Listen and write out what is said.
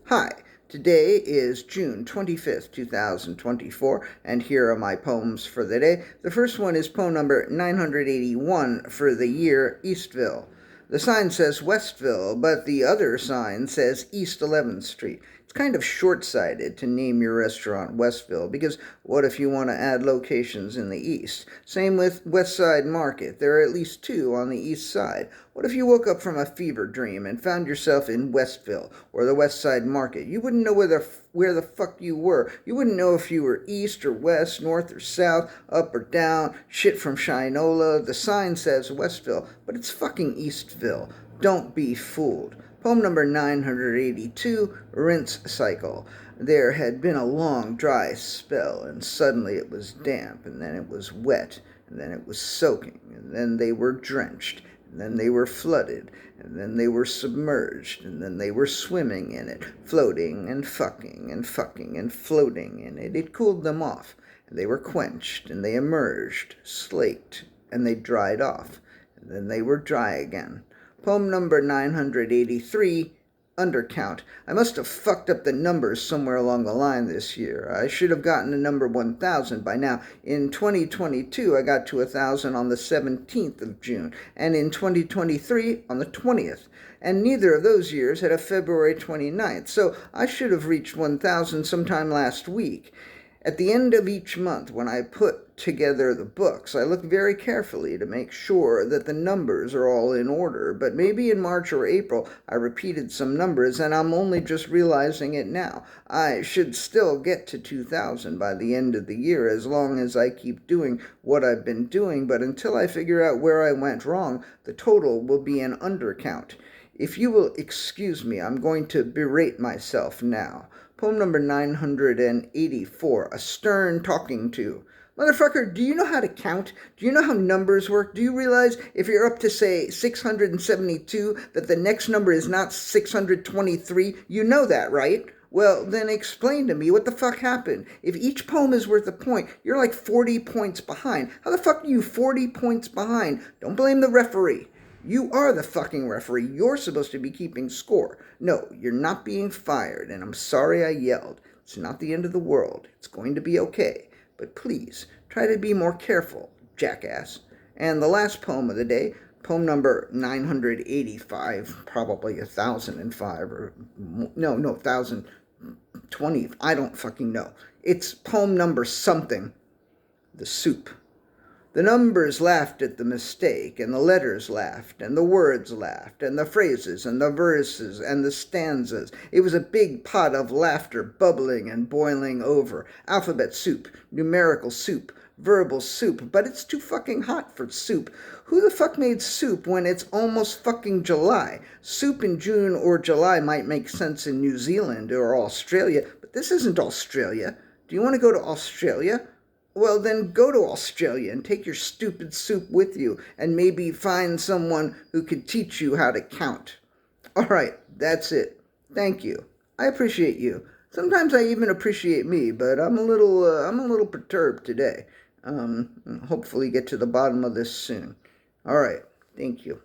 Hi, today is June 25th, 2024, and here are my poems for the day. The first one is poem number 981 for the year Eastville. The sign says Westville, but the other sign says East 11th Street. It's kind of short-sighted to name your restaurant Westville, because what if you want to add locations in the east? Same with Westside Market. There are at least two on the east side. What if you woke up from a fever dream and found yourself in Westville or the Westside Market? You wouldn't know where the fuck you were. You wouldn't know if you were east or west, north or south, up or down, shit from Shinola. The sign says Westville, but it's fucking Eastville. Don't be fooled. Poem number 982, Rinse Cycle. There had been a long, dry spell, and suddenly it was damp, and then it was wet, and then it was soaking, and then they were drenched, and then they were flooded, and then they were submerged, and then they were swimming in it, floating and fucking and floating in it. It cooled them off, and they were quenched, and they emerged, slaked, and they dried off, and then they were dry again. Poem number 983, Undercount. I must have fucked up the numbers somewhere along the line this year. I should have gotten to number 1,000 by now. In 2022, I got to 1,000 on the 17th of June, and in 2023 on the 20th. And neither of those years had a February 29th, so I should have reached 1,000 sometime last week. At the end of each month, when I put together the books, I look very carefully to make sure that the numbers are all in order, but maybe in March or April I repeated some numbers and I'm only just realizing it now. I should still get to 2,000 by the end of the year as long as I keep doing what I've been doing, but until I figure out where I went wrong, the total will be an undercount. If you will excuse me, I'm going to berate myself now. Poem number 984, A Stern Talking To. Motherfucker, do you know how to count? Do you know how numbers work? Do you realize if you're up to, say, 672, that the next number is not 623? You know that, right? Well, then explain to me what the fuck happened. If each poem is worth a point, you're like 40 points behind. How the fuck are you 40 points behind? Don't blame the referee. You are the fucking referee. You're supposed to be keeping score. No, you're not being fired, and I'm sorry I yelled. It's not the end of the world. It's going to be okay. But please, try to be more careful, jackass. And the last poem of the day, poem number 985, probably 1,005, or no, 1,020. I don't fucking know. It's poem number something. The Soup. The numbers laughed at the mistake, and the letters laughed, and the words laughed, and the phrases, and the verses, and the stanzas. It was a big pot of laughter bubbling and boiling over. Alphabet soup, numerical soup, verbal soup, but it's too fucking hot for soup. Who the fuck made soup when it's almost fucking July? Soup in June or July might make sense in New Zealand or Australia, but this isn't Australia. Do you want to go to Australia? Well, then go to Australia and take your stupid soup with you and maybe find someone who could teach you how to count. All right, that's it. Thank you. I appreciate you. Sometimes I even appreciate me, but I'm a little perturbed today. Hopefully get to the bottom of this soon. All right, thank you.